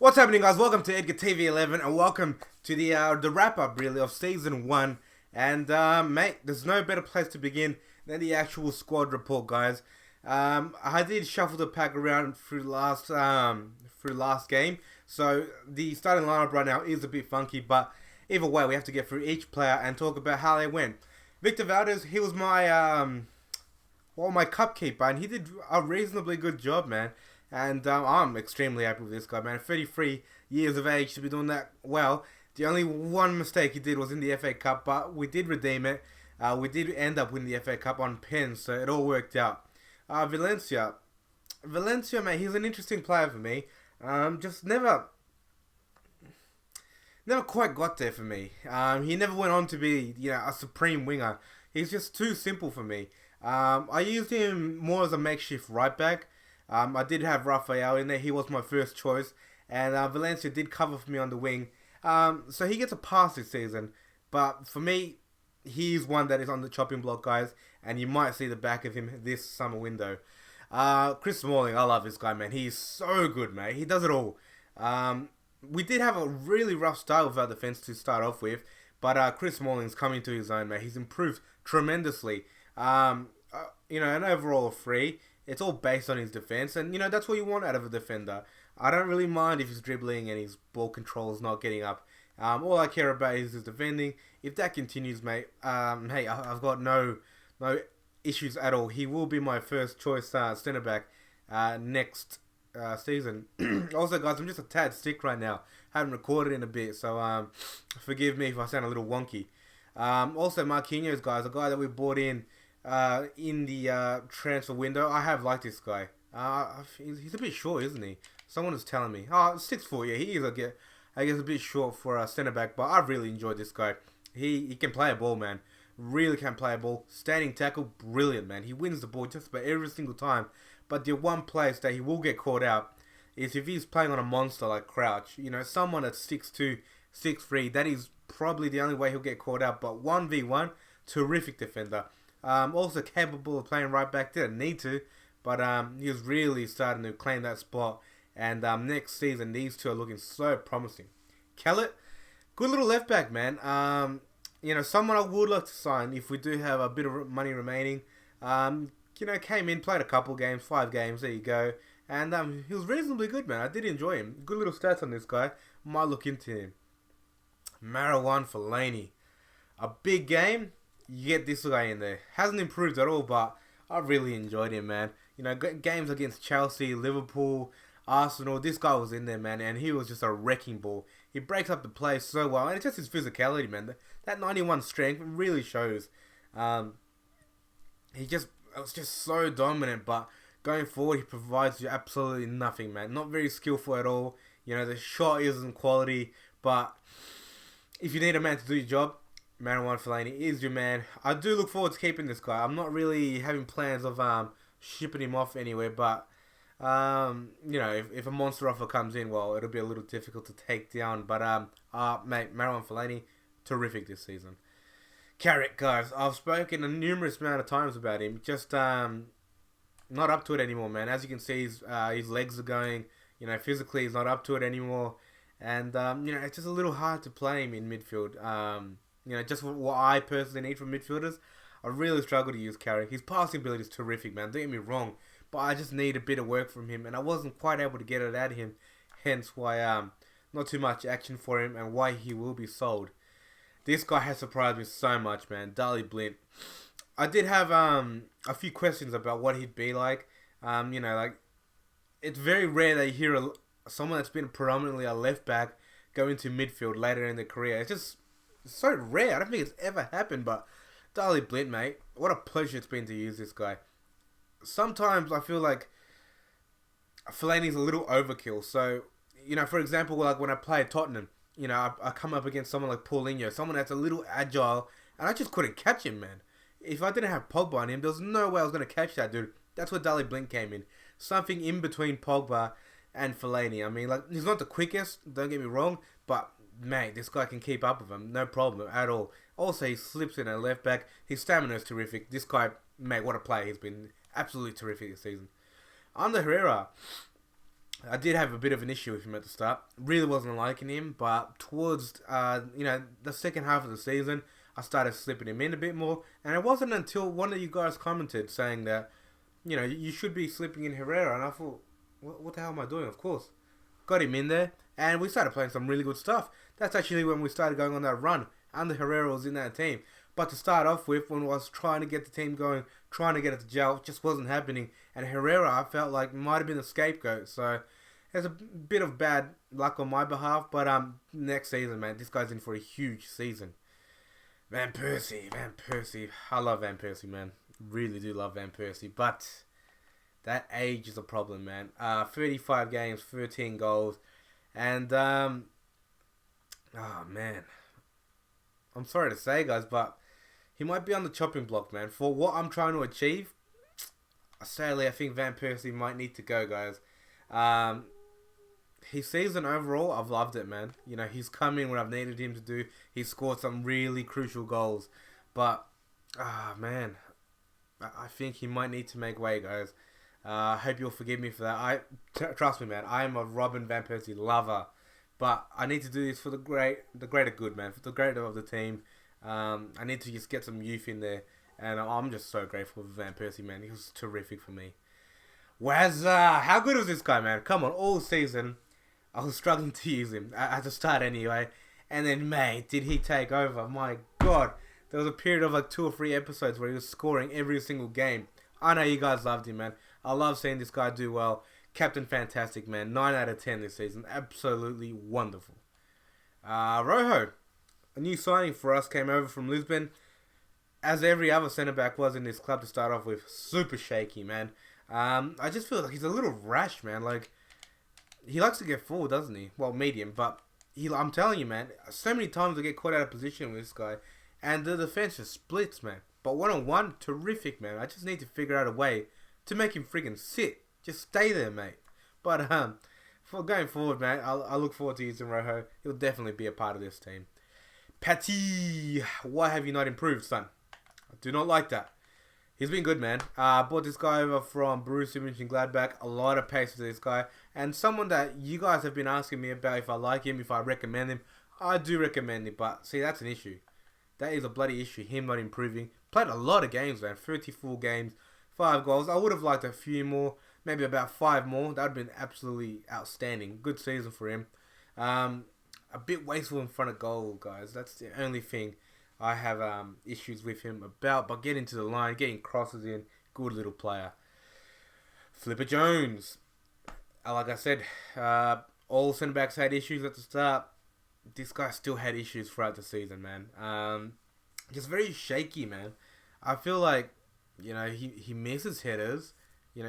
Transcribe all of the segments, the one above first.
What's happening, guys? Welcome to Edgar TV 11, and welcome to the wrap up, really, of season 1. And mate, there's no better place to begin than the actual squad report, guys. I did shuffle the pack around through last game, so the starting lineup right now is a bit funky. But either way, we have to get through each player and talk about how they went. Victor Valdez, he was my cup keeper, and he did a reasonably good job, man. And I'm extremely happy with this guy, man. 33 years of age to be doing that well. The only one mistake he did was in the FA Cup, but we did redeem it. We did end up winning the FA Cup on pens, so it all worked out. Valencia, mate, he's an interesting player for me. Just never quite got there for me. He never went on to be, a supreme winger. He's just too simple for me. I used him more as a makeshift right back. I did have Rafael in there. He was my first choice. And Valencia did cover for me on the wing. So he gets a pass this season. But for me, he's one that is on the chopping block, guys. And you might see the back of him this summer window. Chris Smalling, I love this guy, man. He's so good, mate. He does it all. We did have a really rough start with our defense to start off with. But Chris Smalling's coming to his own, mate. He's improved tremendously. An overall of 3. It's all based on his defense, and that's what you want out of a defender. I don't really mind if he's dribbling and his ball control is not getting up. All I care about is his defending. If that continues, mate, hey, I've got no issues at all. He will be my first choice centre back next season. Also, guys, I'm just a tad sick right now. Haven't recorded in a bit, so forgive me if I sound a little wonky. Also, Marquinhos, guys, a guy that we bought in the transfer window. I have liked this guy. He's a bit short, isn't he? Someone was telling me. 6'4", yeah, he is a bit short for a centre back, but I've really enjoyed this guy. He can play a ball, man. Really can play a ball. Standing tackle, brilliant, man. He wins the ball just about every single time. But the one place that he will get caught out is if he's playing on a monster like Crouch. Someone that's 6'2", 6'3", that is probably the only way he'll get caught out. But 1v1, terrific defender. Also capable of playing right back. Didn't need to, but he was really starting to claim that spot. And next season, these two are looking so promising. Kellett, good little left back, man. Someone I would like to sign if we do have a bit of money remaining. Came in, played a couple games, 5 games. There you go. And he was reasonably good, man. I did enjoy him. Good little stats on this guy. Might look into him. Marwan Fellaini, a big game. You get this guy in there. Hasn't improved at all, but I really enjoyed him, man. Games against Chelsea, Liverpool, Arsenal, this guy was in there, man, and he was just a wrecking ball. He breaks up the play so well, and it's just his physicality, man. That 91 strength really shows. It was just so dominant, but going forward, he provides you absolutely nothing, man. Not very skillful at all. The shot isn't quality, but if you need a man to do your job, Marwan Fellaini is your man. I do look forward to keeping this guy. I'm not really having plans of shipping him off anywhere, but if a monster offer comes in, well, it'll be a little difficult to take down. But mate, Marwan Fellaini, terrific this season. Carrick, guys, I've spoken a numerous amount of times about him. Just not up to it anymore, man. As you can see, his legs are going. Physically, he's not up to it anymore, and it's just a little hard to play him in midfield. Just what I personally need from midfielders, I really struggle to use Carrick. His passing ability is terrific, man. Don't get me wrong, but I just need a bit of work from him, and I wasn't quite able to get it out of him. Hence why not too much action for him, and why he will be sold. This guy has surprised me so much, man. Daley Blind. I did have a few questions about what he'd be like. It's very rare that you hear someone that's been predominantly a left back go into midfield later in their career. It's just so rare. I don't think it's ever happened, but Daley Blind, mate, what a pleasure it's been to use this guy. Sometimes I feel like Fellaini's a little overkill. So, for example, like when I play at Tottenham, I come up against someone like Paulinho, someone that's a little agile, and I just couldn't catch him, man. If I didn't have Pogba on him, there was no way I was going to catch that dude. That's where Daley Blind came in. Something in between Pogba and Fellaini. I mean, like, he's not the quickest, don't get me wrong, but mate, this guy can keep up with him, no problem at all. Also, he slips in at left back. His stamina is terrific. This guy, mate, what a player. He's been absolutely terrific this season. Under Herrera, I did have a bit of an issue with him at the start. Really wasn't liking him, but towards the second half of the season, I started slipping him in a bit more. And it wasn't until one of you guys commented saying that you should be slipping in Herrera, and I thought, what the hell am I doing? Of course, got him in there, and we started playing some really good stuff. That's actually when we started going on that run, and the Herrera was in that team. But to start off with, when I was trying to get the team going, trying to get it to gel, it just wasn't happening. And Herrera, I felt like might have been a scapegoat. So there's a bit of bad luck on my behalf. But next season, man, this guy's in for a huge season. Van Persie. I love Van Persie, man. Really do love Van Persie. But that age is a problem, man. 35 games, 13 goals. And, oh, man. I'm sorry to say, guys, but he might be on the chopping block, man. For what I'm trying to achieve, sadly, I think Van Persie might need to go, guys. His season overall, I've loved it, man. He's come in when I've needed him to do. He's scored some really crucial goals. But, man, I think he might need to make way, guys. I hope you'll forgive me for that. Trust me, man, I am a Robin Van Persie lover. But I need to do this for the greater good, man. For the greater of the team. I need to just get some youth in there. And I'm just so grateful for Van Persie, man. He was terrific for me. Wazza! How good was this guy, man? Come on, all season, I was struggling to use him. At the start anyway. And then, mate, did he take over. My God. There was a period of like 2 or 3 episodes where he was scoring every single game. I know you guys loved him, man. I love seeing this guy do well. Captain Fantastic, man. 9 out of 10 this season. Absolutely wonderful. Rojo, a new signing for us, came over from Lisbon. As every other centre-back was in this club to start off with. Super shaky, man. I just feel like he's a little rash, man. Like, he likes to get forward, doesn't he? Well, medium. But I'm telling you, man, so many times I get caught out of position with this guy. And the defense just splits, man. But one-on-one, terrific, man. I just need to figure out a way to make him friggin' sit. Just stay there, mate. But for going forward, man, I look forward to using Rojo. He'll definitely be a part of this team. Patty, why have you not improved, son? I do not like that. He's been good, man. Bought this guy over from Borussia Mönchengladbach. A lot of pace to this guy. And someone that you guys have been asking me about if I like him, if I recommend him. I do recommend him, but see, that's an issue. That is a bloody issue, him not improving. Played a lot of games, man. 34 games, 5 goals. I would have liked a few more. Maybe about 5 more. That would have been absolutely outstanding. Good season for him. A bit wasteful in front of goal, guys. That's the only thing I have issues with him about. But getting to the line, getting crosses in, good little player. Flipper Jones. Like I said, all centre-backs had issues at the start. This guy still had issues throughout the season, man. Just very shaky, man. I feel like, he misses headers.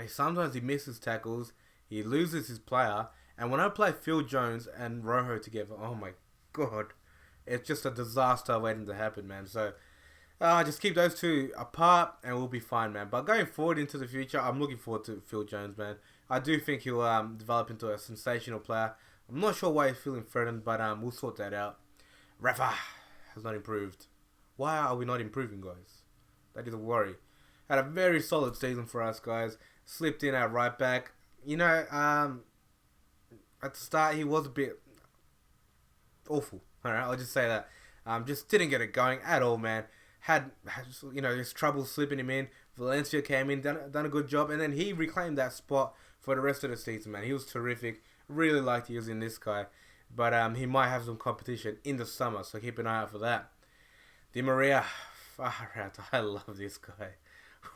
Sometimes he misses tackles. He loses his player. And when I play Phil Jones and Rojo together, oh my God. It's just a disaster waiting to happen, man. So, just keep those two apart and we'll be fine, man. But going forward into the future, I'm looking forward to Phil Jones, man. I do think he'll develop into a sensational player. I'm not sure why he's feeling threatened, but we'll sort that out. Rafa has not improved. Why are we not improving, guys? That is a worry. Had a very solid season for us, guys. Slipped in at right back. At the start, he was a bit awful. Alright, I'll just say that. Just didn't get it going at all, man. Had his trouble slipping him in. Valencia came in, done a good job, and then he reclaimed that spot for the rest of the season, man. He was terrific. Really liked using this guy. But he might have some competition in the summer, so keep an eye out for that. Di Maria, far out. I love this guy.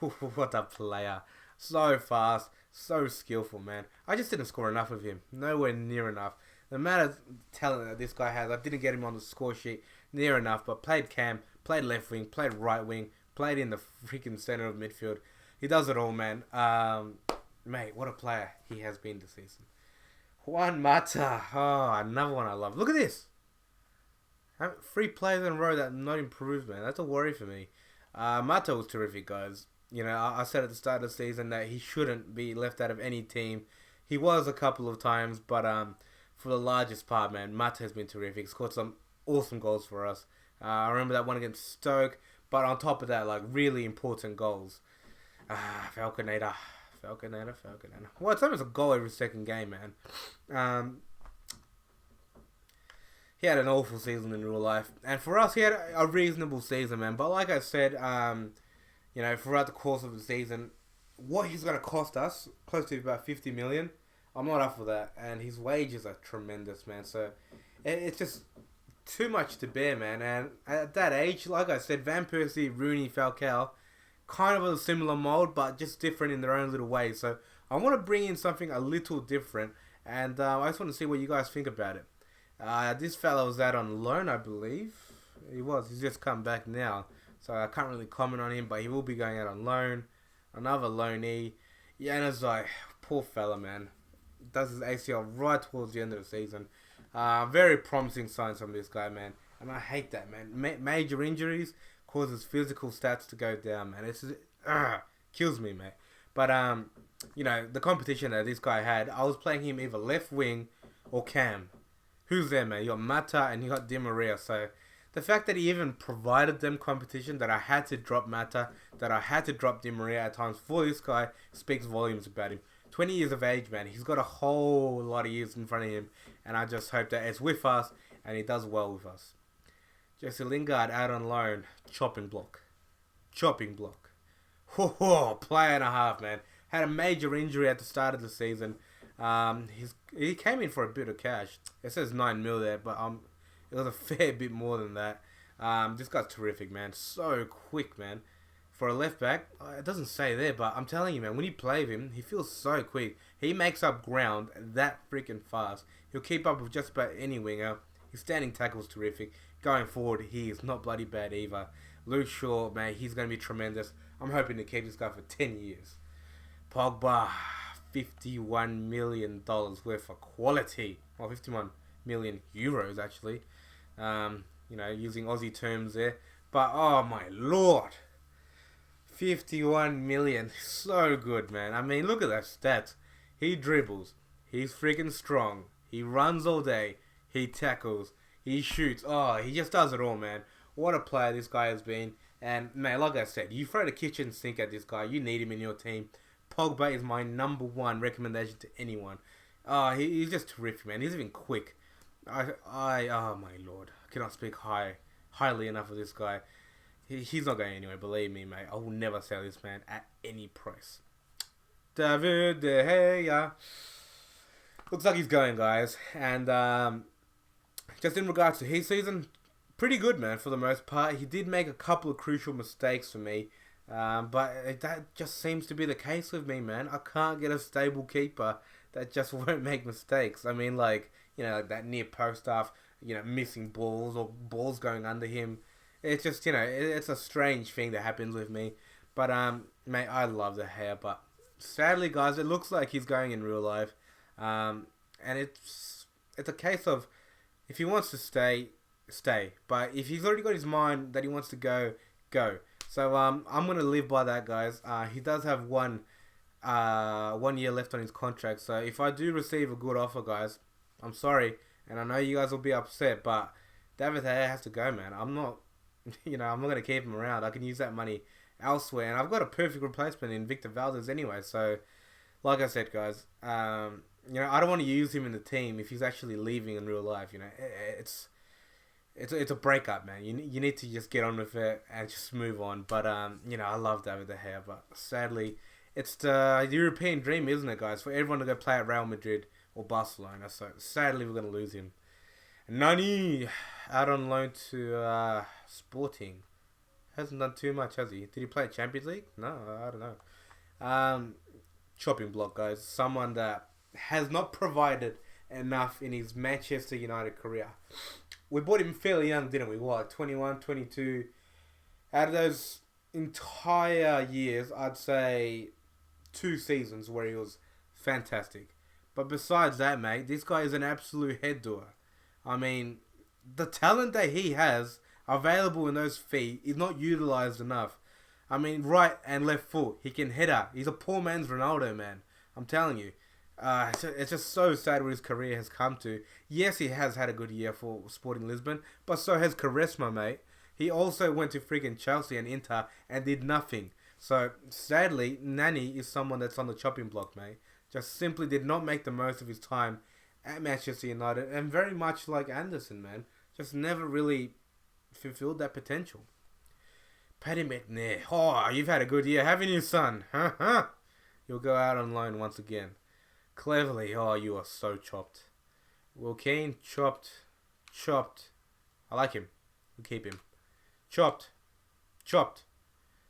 What a player. So fast, so skillful, man. I just didn't score enough of him. Nowhere near enough. The amount of talent that this guy has, I didn't get him on the score sheet near enough, but played cam, played left wing, played right wing, played in the freaking center of midfield. He does it all, man. Mate, what a player he has been this season. Juan Mata. Oh, another one I love. Look at this. 3 players in a row that not improved, man. That's a worry for me. Mata was terrific, guys. I said at the start of the season that he shouldn't be left out of any team. He was a couple of times, but for the largest part, man, Mata has been terrific. Scored some awesome goals for us. I remember that one against Stoke, but on top of that, like, really important goals. Falconator. Falconator. Well, it's almost a goal every second game, man. He had an awful season in real life, and for us, he had a reasonable season, man. But like I said, throughout the course of the season, what he's going to cost us, close to about 50 million, I'm not up for that. And his wages are tremendous, man. So it's just too much to bear, man. And at that age, like I said, Van Persie, Rooney, Falcao, kind of a similar mold, but just different in their own little ways. So I want to bring in something a little different, and I just want to see what you guys think about it. This fellow was out on loan, I believe. He's just come back now. So I can't really comment on him, but he will be going out on loan. Another loanee. Januzaj, poor fella, man. Does his ACL right towards the end of the season. Very promising signs from this guy, man. And I hate that, man. Major injuries causes physical stats to go down, man. It's kills me, mate. But, the competition that this guy had, I was playing him either left wing or cam. Who's there, man? You got Mata and you got Di Maria. So the fact that he even provided them competition, that I had to drop Mata, that I had to drop Di Maria at times for this guy, speaks volumes about him. 20 years of age, man. He's got a whole lot of years in front of him, and I just hope that it's with us and he does well with us. Jesse Lingard out on loan. Chopping block. Player and a half, man. Had a major injury at the start of the season. He came in for a bit of cash. It says 9 mil there, but it was a fair bit more than that. This guy's terrific, man. So quick, man. For a left back, it doesn't say there, but I'm telling you, man, when you play with him, he feels so quick. He makes up ground that freaking fast. He'll keep up with just about any winger. His standing tackle's terrific. Going forward, he is not bloody bad either. Luke Shaw, man, he's going to be tremendous. I'm hoping to keep this guy for 10 years. Pogba, $51 million worth of quality. Well, 51 million euros, actually. Using Aussie terms there. But, oh my lord. 51 million. So good, man. I mean, look at that stats. He dribbles. He's freaking strong. He runs all day. He tackles. He shoots. Oh, he just does it all, man. What a player this guy has been. And, man, like I said, you throw the kitchen sink at this guy. You need him in your team. Pogba is my number one recommendation to anyone. He's just terrific, man. He's even quick. Oh my lord. I cannot speak highly enough of this guy. He's not going anywhere, believe me, mate. I will never sell this man at any price. David De Gea. Looks like he's going, guys. And just in regards to his season, pretty good, man, for the most part. He did make a couple of crucial mistakes for me. But that just seems to be the case with me, man. I can't get a stable keeper that just won't make mistakes. I mean, like that near post stuff, missing balls or balls going under him. It's just, it's a strange thing that happens with me. But, mate, I love the hair. But sadly, guys, it looks like he's going in real life. And it's a case of, if he wants to stay. But if he's already got his mind that he wants to go. So, I'm going to live by that, guys. He does have 1 year left on his contract. So, if I do receive a good offer, guys, I'm sorry. And I know you guys will be upset. But David De Gea has to go, man. I'm not going to keep him around. I can use that money elsewhere. And I've got a perfect replacement in Victor Valdez anyway. So, like I said, guys, I don't want to use him in the team if he's actually leaving in real life. It's a breakup, man. You need to just get on with it and just move on. But, I love David De Gea. But sadly, it's the European dream, isn't it, guys? For everyone to go play at Real Madrid or Barcelona. So, sadly, we're going to lose him. Nani out on loan to Sporting. Hasn't done too much, has he? Did he play Champions League? No, I don't know. Chopping block, guys. Someone that has not provided enough in his Manchester United career. We bought him fairly young, didn't we? What, 21, 22? Out of those entire years, I'd say 2 seasons where he was fantastic. But besides that, mate, this guy is an absolute head doer. I mean, the talent that he has available in those feet is not utilised enough. I mean, right and left foot, he can header. He's a poor man's Ronaldo, man. I'm telling you. It's just so sad where his career has come to. Yes, he has had a good year for Sporting Lisbon, but so has Quaresma, mate. He also went to freaking Chelsea and Inter and did nothing. So sadly, Nani is someone that's on the chopping block, mate. Just simply did not make the most of his time at Manchester United, and very much like Anderson, man, just never really fulfilled that potential. Paddy McNair, oh, you've had a good year, haven't you, son? Huh? You'll go out on loan once again. Cleverly, oh, you are so chopped. Will Keane, chopped. I like him. We'll keep him. Chopped.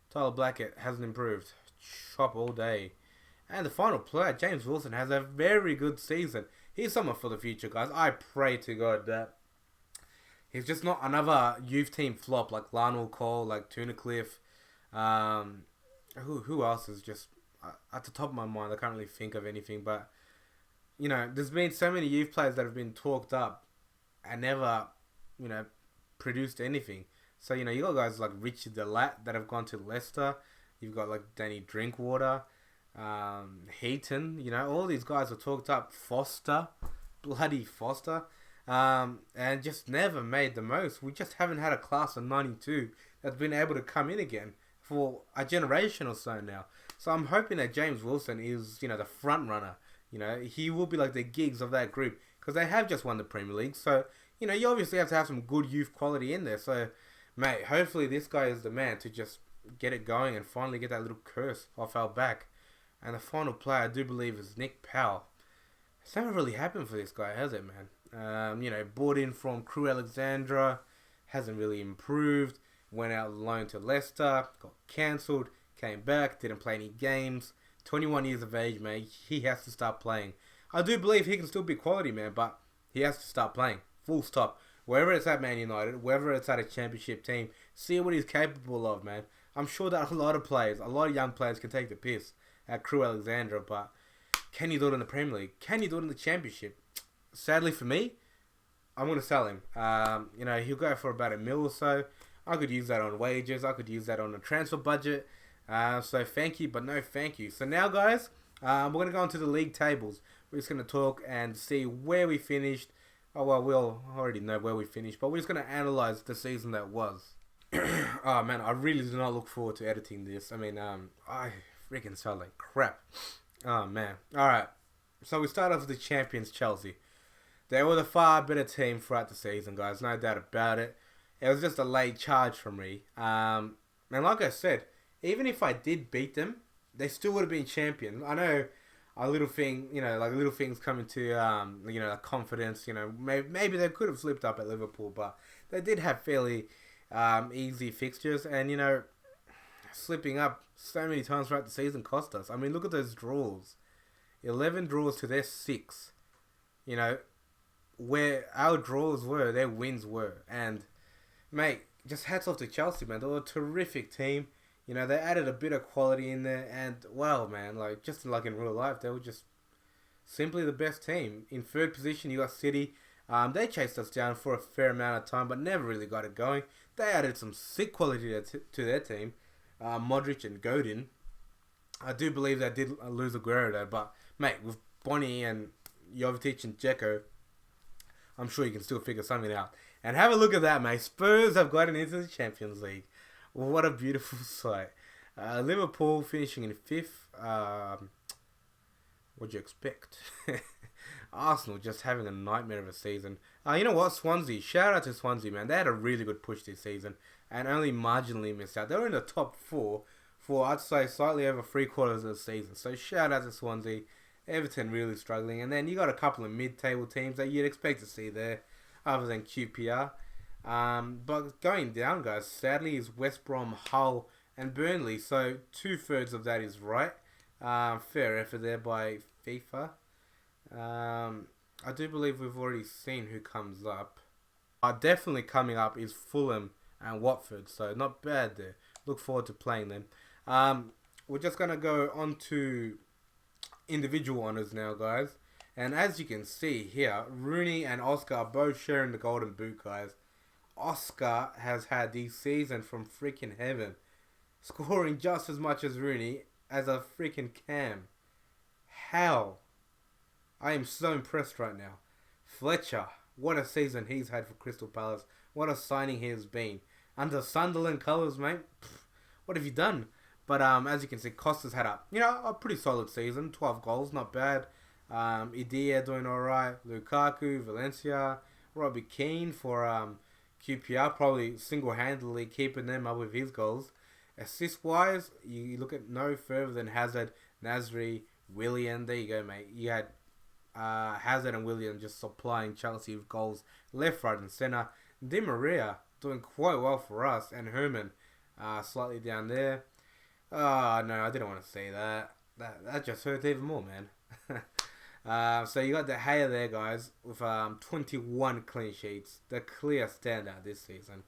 Tyler Blackett hasn't improved. Chop all day. And the final player, James Wilson, has a very good season. He's someone for the future, guys. I pray to God that he's just not another youth team flop like Lionel Cole, like Tunnicliffe. Who else is just at the top of my mind? I can't really think of anything, but you know, there's been so many youth players that have been talked up and never, you know, produced anything. So, you know, you got guys like Richard Delat that have gone to Leicester. You've got like Danny Drinkwater, Heaton. You know, all these guys are talked up. Foster, bloody Foster, and just never made the most. We just haven't had a class of '92 that's been able to come in again for a generation or so now. So I'm hoping that James Wilson is, you know, the front runner. You know, he will be like the Giggs of that group because they have just won the Premier League. So, you know, you obviously have to have some good youth quality in there. So, mate, hopefully this guy is the man to just get it going and finally get that little curse off our back. And the final player, I do believe, is Nick Powell. It's never really happened for this guy, has it, man? You know, bought in from Crew Alexandra, hasn't really improved. Went out on loan to Leicester, got cancelled, came back, didn't play any games. 21 years of age, mate. He has to start playing. I do believe he can still be quality, man, but he has to start playing. Full stop. Wherever it's at Man United, wherever it's at a championship team, see what he's capable of, man. I'm sure that a lot of young players can take the piss at Crew Alexandra, but can you do it in the Premier League? Can you do it in the Championship? Sadly for me, I'm going to sell him. You know, he'll go for about $1 million or so. I could use that on wages. I could use that on a transfer budget. So thank you, but no thank you. So now, guys, we're going to go into the league tables. We're just going to talk and see where we finished. Oh, well, we'll already know where we finished, but we're just going to analyze the season that was. Oh, man, I really do not look forward to editing this. I mean, I freaking sound like crap. Oh, man. All right. So we start off with the champions, Chelsea. They were the far better team throughout the season, guys. No doubt about it. It was just a late charge from me. And like I said, even if I did beat them, they still would have been champions. I know a little thing, you know, like little things coming to, you know, confidence. You know, maybe they could have slipped up at Liverpool, but they did have fairly easy fixtures. And, you know, slipping up so many times throughout the season cost us. I mean, look at those draws. 11 draws to their 6. You know, where our draws were, their wins were. And, mate, just hats off to Chelsea, man. They were a terrific team. You know, they added a bit of quality in there. And, well, man, like, just like in real life, they were just simply the best team. In third position, you got City. They chased us down for a fair amount of time, but never really got it going. They added some sick quality to their team. Modric and Godin. I do believe they did lose Aguero, though. But, mate, with Bonnie and Jovetic and Dzeko, I'm sure you can still figure something out. And have a look at that, mate. Spurs have gotten into the Champions League. What a beautiful sight. Liverpool finishing in 5th. What'd you expect? Arsenal just having a nightmare of a season. You know what? Swansea. Shout out to Swansea, man. They had a really good push this season and only marginally missed out. They were in the top 4 for, I'd say, slightly over 3/4 of the season. So shout out to Swansea. Everton really struggling. And then you got a couple of mid-table teams that you'd expect to see there other than QPR. But going down, guys, sadly, is West Brom, Hull, and Burnley. So 2/3 of that is right. Fair effort there by FIFA. I do believe we've already seen who comes up. Definitely coming up is Fulham and Watford. So not bad there. Look forward to playing them. We're just going to go on to individual honours now, guys. And as you can see here, Rooney and Oscar are both sharing the golden boot, guys. Oscar has had the season from freaking heaven, scoring just as much as Rooney as a freaking Cam. How? I am so impressed right now. Fletcher, what a season he's had for Crystal Palace. What a signing he has been. Under Sunderland colours, mate. What have you done? But as you can see, Costa's had a pretty solid season. 12 goals, not bad. Idia doing all right. Lukaku, Valencia, Robbie Keane for QPR, probably single-handedly keeping them up with his goals. Assist-wise, you look at no further than Hazard, Nasri, Willian. There you go, mate. You had Hazard and Willian just supplying Chelsea with goals left, right, and centre. Di Maria doing quite well for us, and Herman slightly down there. Oh no, I didn't want to say that. That just hurt even more, man. So you got the Gea there, guys, with 21 clean sheets, the clear standout this season.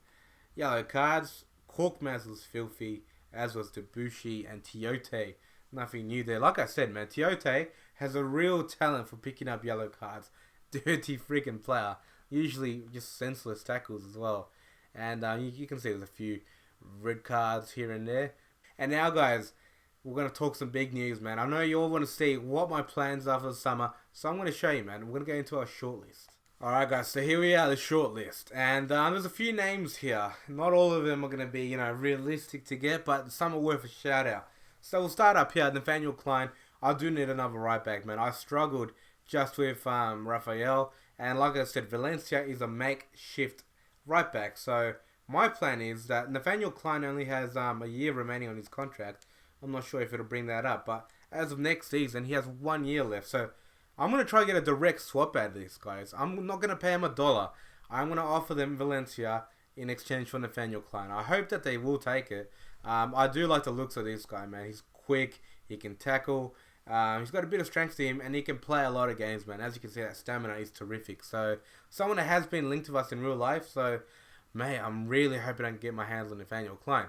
Yellow cards, Korkmaz was filthy, as was Debussy and Tiote. Nothing new there. Like I said, man, Tiote has a real talent for picking up yellow cards. Dirty freaking player. Usually just senseless tackles as well. And you can see there's a few red cards here and there. And now, guys, we're going to talk some big news, man. I know you all want to see what my plans are for the summer, so I'm going to show you, man. We're going to go into our shortlist. Alright, guys, so here we are, the shortlist. And there's a few names here. Not all of them are going to be, realistic to get, but some are worth a shout-out. So we'll start up here. Nathaniel Klein. I do need another right back, man. I struggled just with Raphael. And like I said, Valencia is a makeshift right back. So my plan is that Nathaniel Klein only has a year remaining on his contract. I'm not sure if it'll bring that up. But as of next season, he has 1 year left. So I'm going to try to get a direct swap out of this, guys. I'm not going to pay him $1. I'm going to offer them Valencia in exchange for Nathaniel Klein. I hope that they will take it. I do like the looks of this guy, man. He's quick. He can tackle. He's got a bit of strength to him, and he can play a lot of games, man. As you can see, that stamina is terrific. So, someone that has been linked to us in real life. So, mate, I'm really hoping I can get my hands on Nathaniel Klein.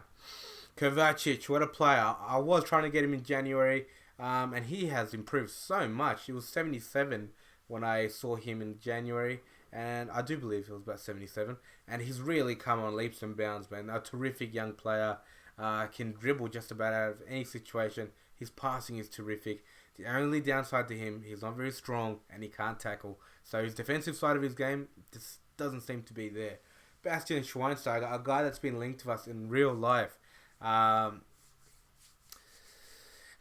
Kovacic, what a player. I was trying to get him in January, and he has improved so much. He was 77 when I saw him in January, and I do believe he was about 77. And he's really come on leaps and bounds, man. A terrific young player. Can dribble just about out of any situation. His passing is terrific. The only downside to him, he's not very strong and he can't tackle. So his defensive side of his game just doesn't seem to be there. Bastian Schweinsteiger, a guy that's been linked to us in real life. The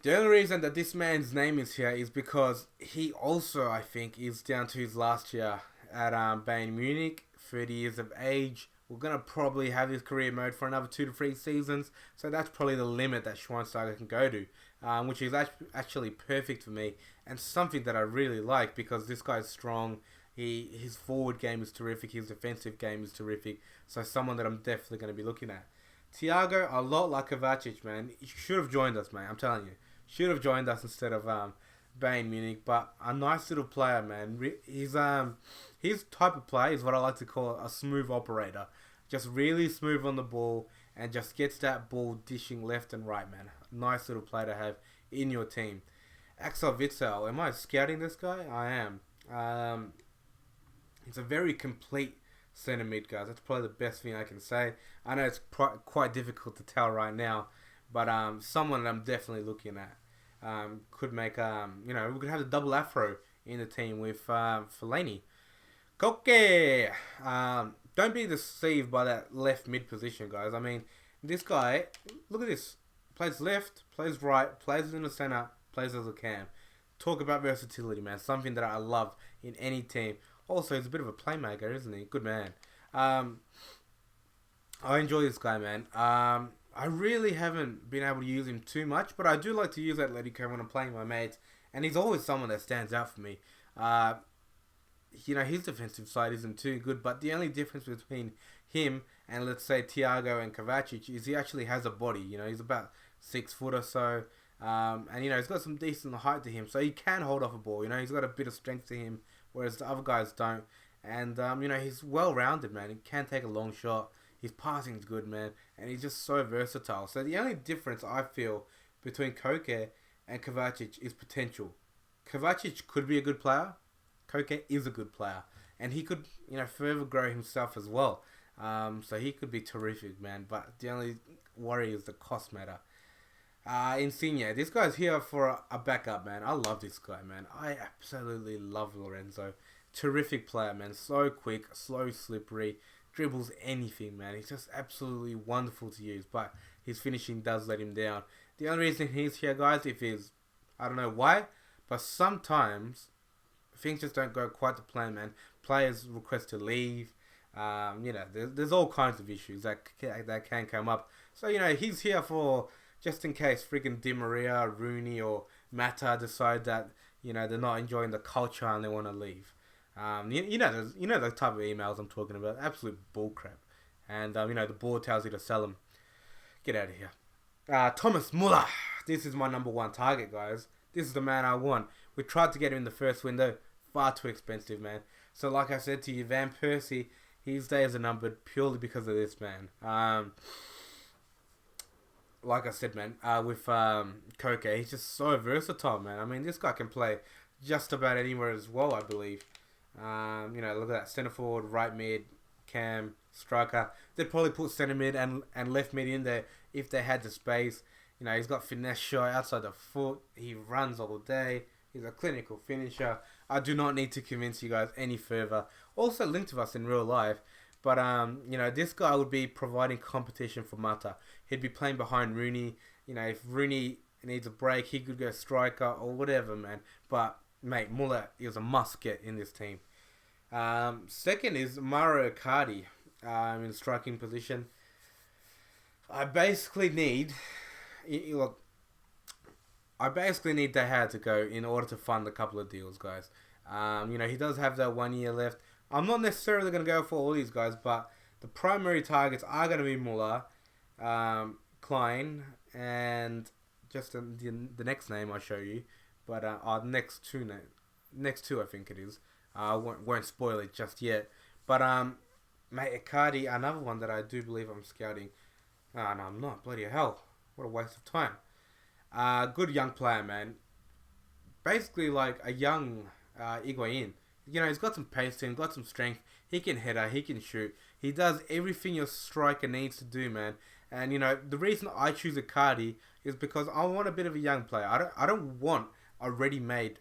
only reason that this man's name is here is because he also, I think, is down to his last year at Bayern Munich, 30 years of age. We're going to probably have his career mode for another 2 to 3 seasons. So that's probably the limit that Schweinsteiger can go to. Which is actually perfect for me. And something that I really like because this guy's strong. His forward game is terrific. His defensive game is terrific. So someone that I'm definitely going to be looking at. Thiago, a lot like Kovacic, man. He should have joined us, man. I'm telling you. Should have joined us instead of Bayern Munich. But a nice little player, man. His type of play is what I like to call a smooth operator. Just really smooth on the ball and just gets that ball dishing left and right, man. Nice little player to have in your team. Axel Witsel. Am I scouting this guy? I am. He's a very complete centre mid, guys. That's probably the best thing I can say. I know it's quite difficult to tell right now, but someone that I'm definitely looking at. Could make, we could have the double afro in the team with Fellaini. Koke! Don't be deceived by that left mid position, guys. I mean, this guy, look at this. Plays left, plays right, plays in the center, plays as a cam. Talk about versatility, man. Something that I love in any team. Also, he's a bit of a playmaker, isn't he? Good man. I enjoy this guy, man. I really haven't been able to use him too much, but I do like to use Atletico when I'm playing my mates, and he's always someone that stands out for me. His defensive side isn't too good, but the only difference between him and, let's say, Thiago and Kovacic is he actually has a body. He's about 6 foot or so, and, he's got some decent height to him, so he can hold off a ball. He's got a bit of strength to him, whereas the other guys don't. And, he's well-rounded, man. He can take a long shot. His passing's good, man, and he's just so versatile. So the only difference I feel between Koke and Kovacic is potential. Kovacic could be a good player. Koke is a good player, and he could, further grow himself as well. So he could be terrific, man. But the only worry is the cost matter. Insigne, this guy's here for a backup, man. I love this guy, man. I absolutely love Lorenzo. Terrific player, man. So quick, slow, slippery, dribbles anything, man. He's just absolutely wonderful to use, but his finishing does let him down. The only reason he's here, guys, if he's, I don't know why, but sometimes things just don't go quite to plan, man. Players request to leave. There's all kinds of issues that can come up. So, he's here for just in case freaking Di Maria, Rooney, or Mata decide that, they're not enjoying the culture and they want to leave. The type of emails I'm talking about. Absolute bullcrap. And, the board tells you to sell them. Get out of here. Thomas Muller. This is my number one target, guys. This is the man I want. We tried to get him in the first window. Far too expensive, man. So, like I said to you, Van Persie, his days are numbered purely because of this, man. Like I said, man, with Koke, he's just so versatile, man. I mean, this guy can play just about anywhere as well, I believe. Look at that. Centre forward, right mid, cam, striker. They'd probably put centre mid and left mid in there if they had the space. He's got finesse shot outside the foot. He runs all day. He's a clinical finisher. I do not need to convince you guys any further. Also linked with us in real life. But, this guy would be providing competition for Mata. He'd be playing behind Rooney. If Rooney needs a break, he could go striker or whatever, man. But, mate, Muller is a must-get in this team. Second is Mauro Icardi in striking position. I basically need... Look, I basically need De Gea to go in order to fund a couple of deals, guys. He does have that 1 year left. I'm not necessarily going to go for all these guys, but the primary targets are going to be Muller, Klein, and just the next name I'll show you. But next two I think it is. I won't spoil it just yet. But mate, Icardi, another one that I do believe I'm scouting. No, I'm not. Bloody hell. What a waste of time. Good young player, man. Basically like a young Higuain. He's got some pace to him, got some strength. He can header, he can shoot. He does everything your striker needs to do, man. And, the reason I choose Icardi is because I want a bit of a young player. I don't want a ready-made,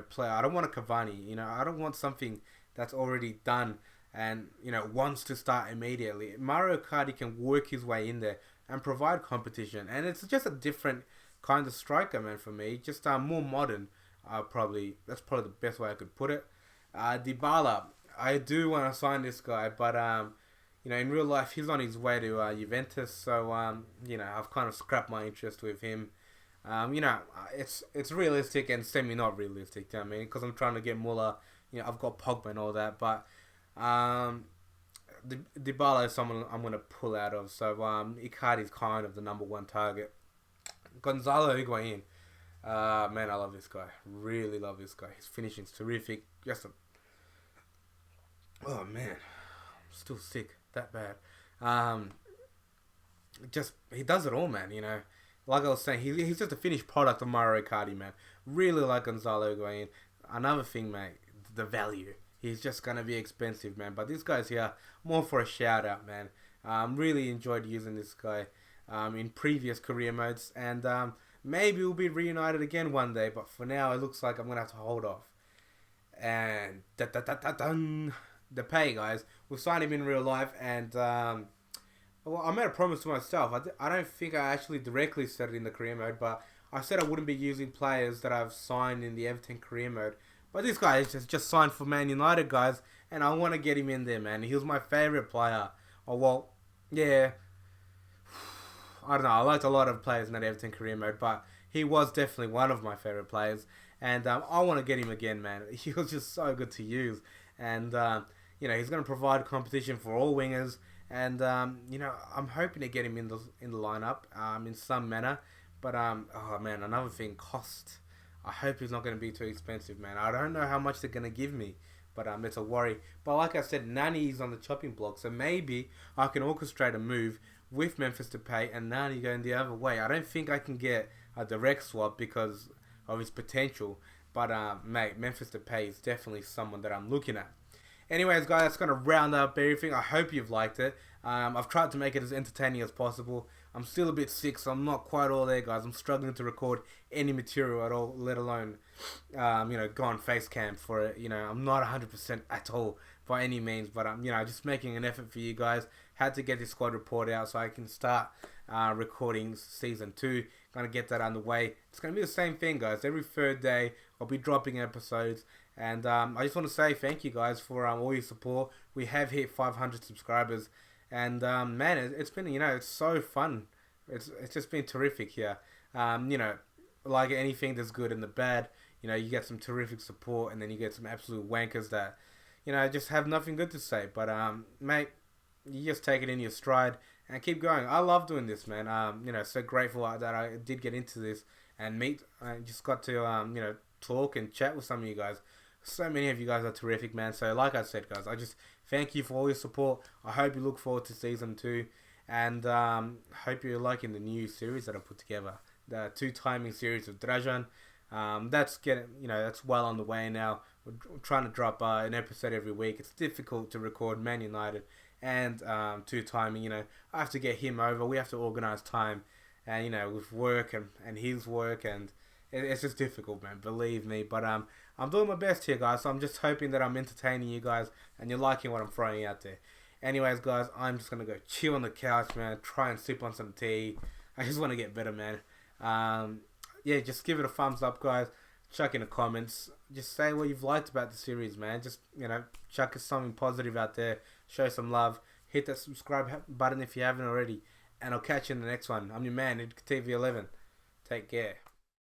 player. I don't want a Cavani. I don't want something that's already done and, wants to start immediately. Mauro Icardi can work his way in there and provide competition. And it's just a different kind of striker, man, for me. Just more modern, that's probably the best way I could put it. Dybala, I do want to sign this guy, but in real life he's on his way to Juventus, so I've kind of scrapped my interest with him. It's realistic and semi not realistic, because I'm trying to get Muller. I've got Pogba and all that, but Dybala is someone I'm gonna pull out of. So Icardi's kind of the number one target. Gonzalo Higuain. Man, I love this guy. Really love this guy. His finishing's terrific. Oh man, I'm still sick. That bad. He does it all, man. Like I was saying, he's just a finished product of Mauro Icardi, man. Really like Gonzalo Higuain. Another thing, mate, the value. He's just gonna be expensive, man. But this guy's here more for a shout out, man. Really enjoyed using this guy in previous career modes, and maybe we'll be reunited again one day. But for now, it looks like I'm gonna have to hold off. And the pay, guys. We've signed him in real life, and I made a promise to myself. I don't think I actually directly said it in the career mode, but I said I wouldn't be using players that I've signed in the E17 career mode. But this guy is just signed for Man United, guys, and I want to get him in there, man. He was my favourite player. Oh, well, yeah. I don't know. I liked a lot of players in that E17 career mode, but he was definitely one of my favourite players. And I want to get him again, man. He was just so good to use. And, he's going to provide competition for all wingers. And, I'm hoping to get him in the lineup in some manner. But, oh, man, another thing, cost. I hope he's not going to be too expensive, man. I don't know how much they're going to give me. But it's a worry. But like I said, Nani's on the chopping block. So maybe I can orchestrate a move with Memphis Depay and Nani going the other way. I don't think I can get a direct swap because of his potential. But, mate, Memphis Depay is definitely someone that I'm looking at. Anyways, guys, that's going to round up everything. I hope you've liked it. I've tried to make it as entertaining as possible. I'm still a bit sick, so I'm not quite all there, guys. I'm struggling to record any material at all, let alone, go on face cam for it. I'm not 100% at all. by any means, but you know, just making an effort for you guys. Had to get this squad report out so I can start recording season 2. Gonna get that underway. It's gonna be the same thing, guys. Every third day I'll be dropping episodes, and I just want to say thank you guys for all your support. We have hit 500 subscribers, and man, it's been, you know, it's so fun. It's just been terrific here. You know, like anything, there's good and the bad. You know, you get some terrific support, and then you get some absolute wankers that, you know, just have nothing good to say. But mate, you just take it in your stride and keep going. I love doing this, man. You know, so grateful that I did get into this and meet. I just got to you know, talk and chat with some of you guys. So many of you guys are terrific, man. So like I said, guys, I just thank you for all your support. I hope you look forward to season 2, and hope you're liking the new series that I put together, the 2 timing series of Drajan. That's getting, you know, that's well on the way now. We're trying to drop an episode every week. It's difficult to record Man United and 2 timing. You know, I have to get him over. We have to organise time, and you know, with work and his work, and it's just difficult, man. Believe me. But I'm doing my best here, guys. So I'm just hoping that I'm entertaining you guys and you're liking what I'm throwing out there. Anyways, guys, I'm just gonna go chill on the couch, man. Try and sip on some tea. I just want to get better, man. Yeah, just give it a thumbs up, guys. Chuck in the comments. Just say what you've liked about the series, man. Just, you know, chuck something positive out there. Show some love. Hit that subscribe button if you haven't already. And I'll catch you in the next one. I'm your man, TV11. Take care.